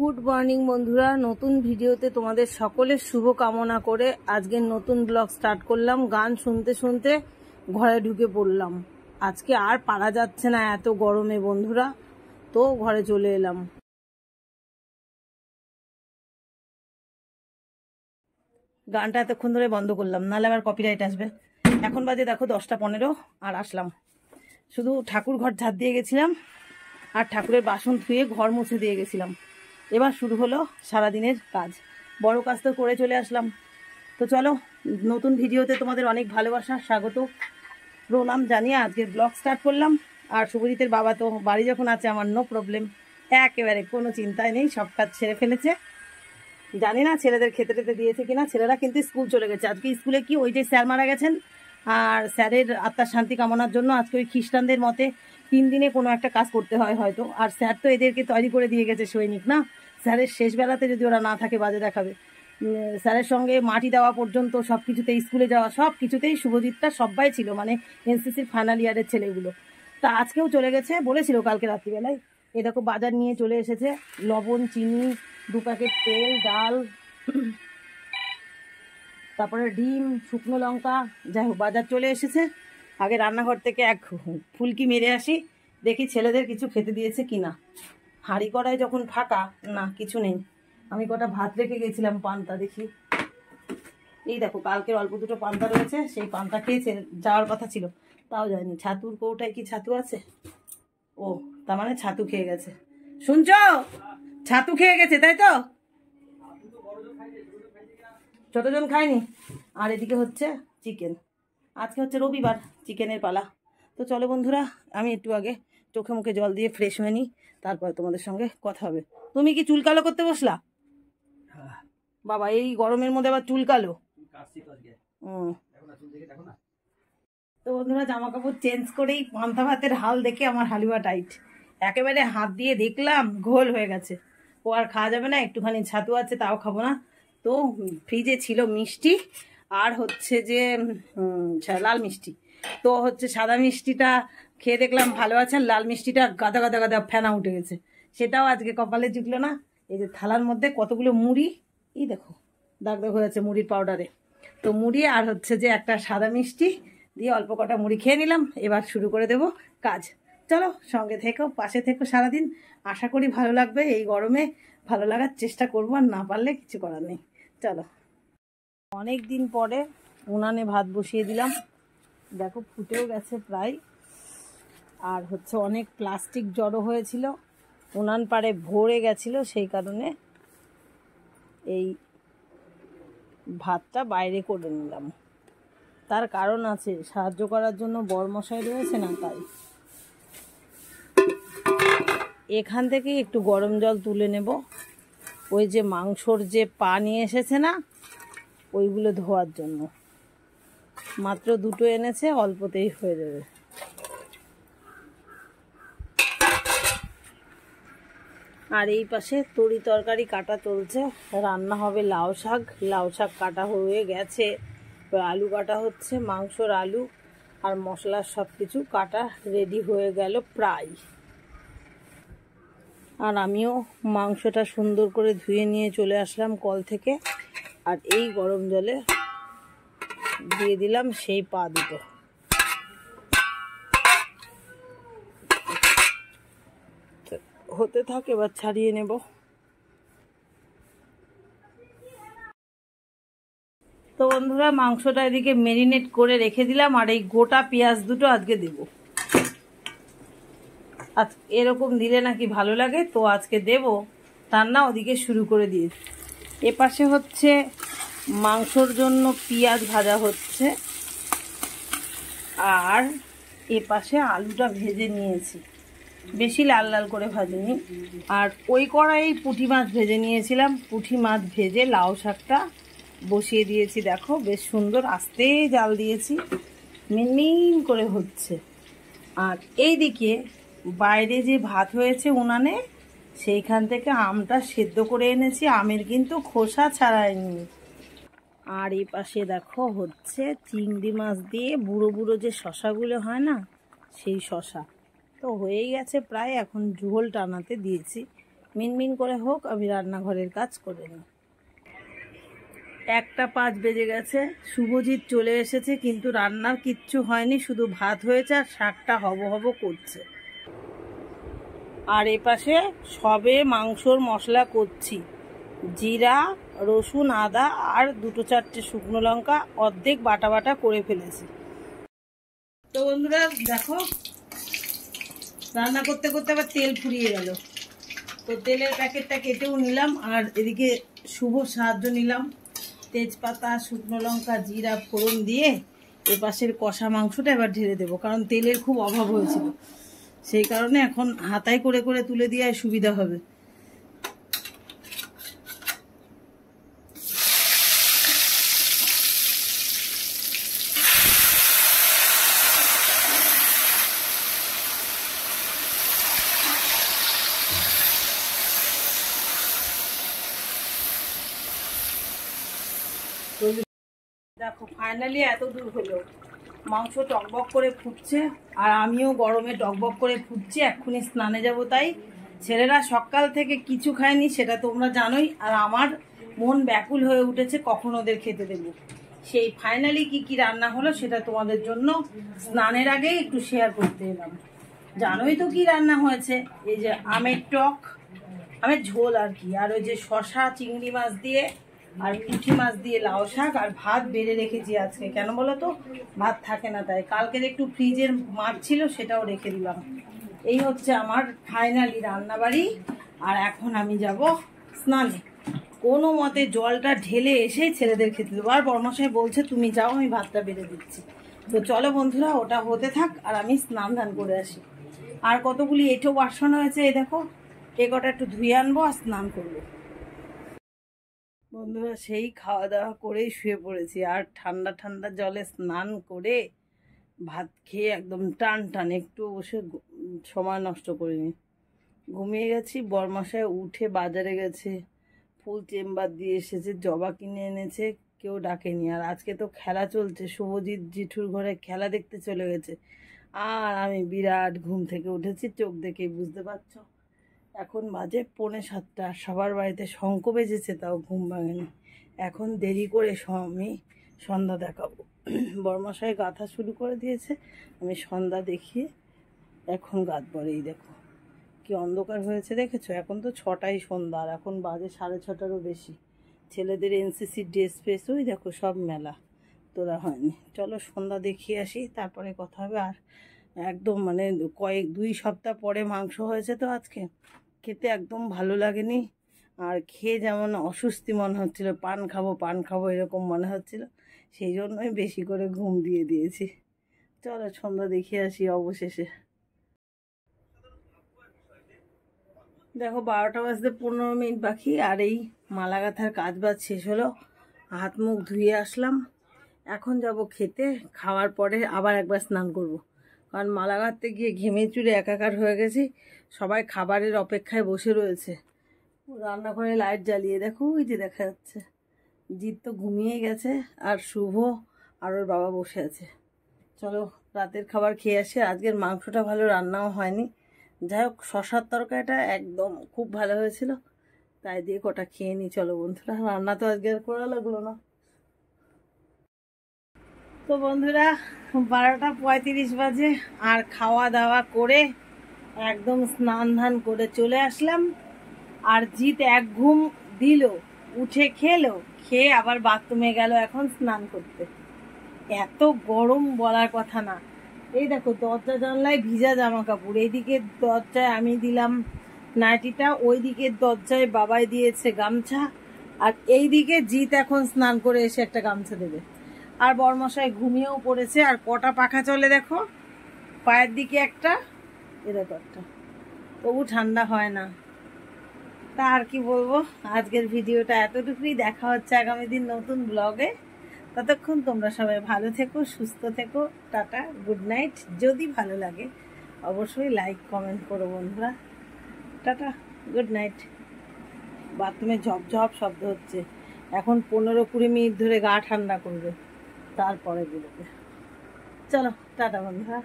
Good morning বন্ধুরা, নতুন ভিডিওতে তোমাদের সকলের শুভ কামনা করে আজকের নতুন ব্লগ স্টার্ট করলাম। গান শুনতে শুনতে ঘরে ঢুকে পড়লাম। আজকে আর পারা যাচ্ছে না এত গরমে বন্ধুরা, তো ঘরে চলে এলাম। গানটা এতক্ষণ ধরে বন্ধ করলাম, নাহলে আবার কপিরাইট আসবে। এখন বাজে দেখো 10টা 15 আর আসলাম। শুধু ঠাকুর ঘর ঝাড় দিয়ে গেছিলাম আর ঠাকুরের বাসন ধুয়ে ঘর মুছে দিয়ে গেছিলাম। এবার শুরু হলো সারাদিনের কাজ। বড় কাজ তো করে চলে আসলাম। তো চলো, নতুন ভিডিওতে তোমাদের অনেক ভালোবাসা, স্বাগত, প্রণাম জানিয়ে আজকের ব্লগ স্টার্ট করলাম। আর শুভজিতের বাবা তো বাড়ি যখন আছে আমার নো প্রবলেম, একেবারে কোনো চিন্তায় নেই, সব কাজ ছেড়ে ফেলেছে। জানি না ছেলেদের খেতে টেতে দিয়েছে কিনা, ছেলেরা কিন্তু স্কুল চলে গেছে। আজকে স্কুলে কি ওই যে স্যার মারা গেছেন, আর স্যারের আত্মার শান্তি কামনার জন্য আজকে ওই খ্রিস্টানদের মতে 3 দিনে কোনো একটা কাজ করতে হয় হয়তো। আর স্যার তো এদেরকে তৈরি করে দিয়ে গেছে সৈনিক না, স্যারের শেষ বেলাতে যদি ওরা না থাকে বাজে দেখাবে। স্যারের সঙ্গে মাটি দেওয়া পর্যন্ত সব কিছুতেই, স্কুলে যাওয়া সব কিছুতেই শুভজিৎটা সবাই ছিল, মানে এনসিসির ফাইনাল ইয়ারের ছেলেগুলো। তা আজকেও চলে গেছে, বলেছিল কালকে রাত্রিবেলায়। এ দেখো বাজার নিয়ে চলে এসেছে, লবণ, চিনি, 2 প্যাকেট তেল, ডাল, তারপরে ডিম, শুকনো লঙ্কা, যাই হোক বাজার চলে এসেছে। আগে রান্নাঘর থেকে এক ফুলকি মেরে আসি, দেখি ছেলেদের কিছু খেতে দিয়েছে কিনা। হাঁড়ি কড়াই যখন ফাঁকা, না কিছু নেই। আমি কটা ভাত রেখে গেছিলাম, পান্তা দেখি, এই দেখো কালকের অল্প দুটো পান্তা রয়েছে, সেই পান্তা খেয়েছে, যাওয়ার কথা ছিল তাও যায়নি। ছাতুর কৌটায় কি ছাতু আছে? ও, তার মানে ছাতু খেয়ে গেছে। শুনছো, ছাতু খেয়ে গেছে তাই তো? ছোটজন খায়নি। আর এদিকে হচ্ছে চিকেন, আজকে হচ্ছে রবিবার, চিকেনের পালা। তো চলো বন্ধুরা, আমি একটু আগে চোখে মুখে জল দিয়ে ফ্রেশ হয়ে নিই, তারপর তোমাদের সঙ্গে কথা হবে। তুমি কি চুল কালো করতে বসলা? বাবা, এই গরমের মধ্যে আবার চুল কালো। তো বন্ধুরা, জামা কাপড় চেঞ্জ করেই পান্তা ভাতের হাল দেখে আমার হালুয়া টাইট, একেবারে হাত দিয়ে দেখলাম ঘোল হয়ে গেছে। ও আর খাওয়া যাবে না, একটুখানি ছাতু আছে তাও খাবো না। তো ফ্রিজে ছিল মিষ্টি আর হচ্ছে যে লাল মিষ্টি। তো হচ্ছে সাদা মিষ্টিটা খেয়ে দেখলাম ভালো আছে, আর লাল মিষ্টিটা গাদা গাদা গাদা ফেনা উঠে গেছে, সেটাও আজকে কপালে জুটলো না। এই যে থালার মধ্যে কতগুলো মুড়ি, এই দেখো দাগ দাগ হয়ে যাচ্ছে মুড়ির পাউডারে। তো মুড়ি আর হচ্ছে যে একটা সাদা মিষ্টি দিয়ে অল্প কটা মুড়ি খেয়ে নিলাম। এবার শুরু করে দেব কাজ। চলো সঙ্গে থেকো, পাশে থেকো সারাদিন, আশা করি ভালো লাগবে। এই গরমে ভালো লাগার চেষ্টা করবো, আর না পারলে কিছু করার নেই। চলো, অনেক দিন পরে উনানে ভাত বসিয়ে দিলাম, দেখো ফুটেও গেছে প্রায়। আর হচ্ছে অনেক প্লাস্টিক জড়ো হয়েছিল, উনান পাড়ে ভরে গেছিল, সেই কারণে এই ভাতটা বাইরে করে নিলাম। তার কারণ আছে, সাহায্য করার জন্য বরমশাই রয়েছে না, তাই। এখান থেকে একটু গরম জল তুলে নেব, ওই যে মাংসর যে পা নিয়ে এসেছে না, ওইগুলো ধোয়ার জন্য। মাত্র 2টো এনেছে, অল্পতেই হয়ে যাবে। আর এই পাশে তরি তরকারি কাটা চলছে, রান্না হবে লাউ শাক। লাউ শাক কাটা হয়ে গেছে, আলু কাটা হচ্ছে, মাংসর আলু আর মশলার সব কিছু কাটা রেডি হয়ে গেল প্রায়। আর আমিও মাংসটা সুন্দর করে ধুয়ে নিয়ে চলে আসলাম কল থেকে, আর এই গরম জলে দিয়ে দিলাম সেই পা দুটো। হতে থাকে, এবার ছাড়িয়ে নেব। তো বন্ধুরা, মাংসটা এদিকে মেরিনেট করে রেখে দিলাম, আর এই গোটা পেঁয়াজ দুটো আজকে দেব। আজ এরকম দিলে নাকি ভালো লাগে, তো আজকে দেব। রান্না ওদিকে শুরু করে দিয়েছি। এপাশে হচ্ছে মাংসর জন্য পেঁয়াজ ভাজা হচ্ছে, আর এপাশে আলুটা ভেজে নিয়েছি, বেশি লাল লাল করে ভাজিনি। আর ওই কড়াই পুঁটি মাছ ভেজে নিয়েছিলাম, পুঁটি মাছ ভেজে লাউ শাকটা বসিয়ে দিয়েছি। দেখো বেশ সুন্দর আস্তে জাল দিয়েছি, মিনমিন করে হচ্ছে। আর এইদিকে বাইরে যে ভাত হয়েছে উনানে, সেইখান থেকে আমটা সেদ্ধ করে এনেছি, আমের কিন্তু খোসা ছাড়াইনি। আর এই পাশে দেখো হচ্ছে চিংড়ি মাছ দিয়ে বুড়ো বুড়ো যে শশাগুলো হয় না, সেই শশা তো হয়েই গেছে প্রায়। এখন ঝোল টানাতে দিয়েছি, মিনমিন করে হোক, আমি রান্নাঘরের কাজ করে নিই। 1:05 বেজে গেছে, শুভজিৎ চলে এসেছে, কিন্তু রান্নার কিচ্ছু হয়নি, শুধু ভাত হয়েছে আর শাকটা হব হব করছে। আর এপাশে সবে মাংসর মশলা করছি, জিরা, রসুন, আদা আর 2-4টে শুকনো লঙ্কা অর্ধেক বাটা বাটা করে ফেলেছি। তো বন্ধুরা দেখো, রান্না করতে করতে আবার তেল ফুরিয়ে গেল, তো তেলের প্যাকেটটা কেটেও নিলাম। আর এদিকে শুভ সাহায্য নিলাম, তেজপাতা, শুকনো লঙ্কা, জিরা ফোড়ন দিয়ে এপাশের কষা মাংসটা এবার ঢেলে দেবো, কারণ তেলের খুব অভাব হয়েছিল, সেই কারণে এখন হাতায় করে করে তুলে দিয়ে সুবিধা হবে। দেখো ফাইনালি এত দূর হলো, মাংস টকবক করে ফুটছে আর আমিও গরমে টকবক করে ফুটছি, এক্ষুনি স্নানে যাব। তাই ছেলেরা সকাল থেকে কিছু খায়নি, সেটা তোমরা জানোই, আর আমার মন ব্যাকুল হয়ে উঠেছে কখন ওদের খেতে দেবো। সেই ফাইনালি কি কি রান্না হলো সেটা তোমাদের জন্য স্নানের আগে একটু শেয়ার করতে এলাম। জানোই তো কি রান্না হয়েছে, এই যে আমের টক, আমের ঝোল আর কি, আর ওই যে শশা চিংড়ি মাছ দিয়ে আর পুঁটি মাছ দিয়ে লাউ শাক, আর ভাত বেড়ে রেখেছি আজকে, কেন বলো তো ভাত থাকে না তাই। কালকের একটু ফ্রিজের মাছ ছিল, সেটাও রেখে দিলাম। এই হচ্ছে আমার ফাইনালি রান্নাবাড়ি। আর এখন আমি যাব স্নানে, কোনো মতে জলটা ঢেলে এসে ছেলেদের খেতে দেবো। আর বর্মশাই বলছে তুমি যাও, আমি ভাতটা বেড়ে দিচ্ছি। তো চলো বন্ধুরা, ওটা হতে থাক আর আমি স্নান ধান করে আসি। আর কতগুলি এঁটো বাসন হয়েছে, এই দেখো, এ কটা একটু ধুয়ে আনবো আর স্নান করবো। বন্ধুরা সেই খাওয়া দাওয়া করেই শুয়ে পড়েছি, আর ঠান্ডা ঠান্ডা জলে স্নান করে ভাত খেয়ে একদম টান টান, একটু বসে সময় নষ্ট করিনি, ঘুমিয়ে গেছি। বরমাসায় উঠে বাজারে গেছে, ফুল চেম্বার দিয়ে এসেছে, জবা কিনে এনেছে, কেউ ডাকেনি। আর আজকে তো খেলা চলছে, শুভজিৎ জেঠুর ঘরে খেলা দেখতে চলে গেছে। আর আমি বিরাট ঘুম থেকে উঠেছি, চোখ দেখেই বুঝতে পারছো। এখন বাজে 6:45, সবার বাড়িতে শঙ্খ বেজেছে, তাও ঘুম ভাঙেনি। এখন দেরি করে আমি সন্ধ্যা দেখাবো। বর্মশাই গাঁথা শুরু করে দিয়েছে, আমি সন্ধ্যা দেখিয়ে এখন গাঁথবো। এই দেখো কি অন্ধকার হয়েছে, দেখেছো? এখন তো 6টায় সন্ধ্যা, আর এখন বাজে 6:30-ও বেশি। ছেলেদের এনসিসি ড্রেস ফ্রেস ওই দেখো সব মেলা, তোলা হয়নি। চলো সন্ধ্যা দেখিয়ে আসি, তারপরে কথা হবে। আর একদম মানে 2 সপ্তাহ পরে মাংস হয়েছে তো আজকে, খেতে একদম ভালো লাগেনি। আর খেয়ে যেমন অস্বস্তি মনে হচ্ছিল, পান খাবো এরকম মনে হচ্ছিল, সেই জন্যই বেশি করে ঘুম দিয়ে দিয়েছি। চলো সন্ধ্যা দেখিয়ে আসি অবশেষে। দেখো 12টা বাজতে 15 মিনিট বাকি, আর এই মালা গাঁথার কাজ বাজ শেষ হলো, হাত মুখ ধুয়ে আসলাম। এখন যাব খেতে, খাওয়ার পরে আবার একবার স্নান করব, কারণ মালা গাঁথতে গিয়ে ঘেমে চুরে একাকার হয়ে গেছি। সবাই খাবারের অপেক্ষায় বসে রয়েছে। রান্নাঘরে লাইট জ্বালিয়ে দেখো, ওই যে দেখা যাচ্ছে। জিৎ তো ঘুমিয়ে গেছে, আর শুভ আর ওর বাবা বসে আছে। চলো রাতের খাবার খেয়ে আসি। আজকের মাংসটা ভালো রান্নাও হয়নি, যাই হোক শশার তরকারিটা একদম খুব ভালো হয়েছিল, তাই দিয়ে কটা খেয়ে নিই। চলো বন্ধুরা, রান্না তো আজকে আর করা লাগলো না। তো বন্ধুরা 12:35 বাজে, আর খাওয়া দাওয়া করে একদম স্নান ধান করে চলে আসলাম। আর জিৎ এক ঘুম দিল, উঠে খেয়ে আবার বাথরুমে গেল এখন স্নান করতে। এত গরম বলার কথা না। এই দেখো দরজা জানলায় ভিজা জামা কাপড়, এইদিকে দরজায় আমি দিলাম নাইটিটা, ওই দিকের দরজায় বাবাই দিয়েছে গামছা, আর এইদিকে জিৎ এখন স্নান করে এসে একটা গামছা দেবে। আর বরমশাই ঘুমিয়েও পড়েছে। আর কটা পাখা চলে দেখো, পায়ের দিকে একটা, এরকম একটা, তবু ঠান্ডা হয় না। তা আর কি বলবো, আজকের ভিডিওটা এতটুকুই। দেখা হচ্ছে আগামী দিন নতুন ব্লগে। ততক্ষণ তোমরা সবাই ভালো থেকো, সুস্থ থেকো। Tata, good night. যদি ভালো লাগে অবশ্যই লাইক কমেন্ট করো বন্ধুরা। Tata, good night. বাথরুমে ঝপঝপ শব্দ হচ্ছে, এখন 15-20 মিনিট ধরে গা ঠান্ডা করবে, তারপরে বেরোবে। চলো টাটা বন্ধুরা।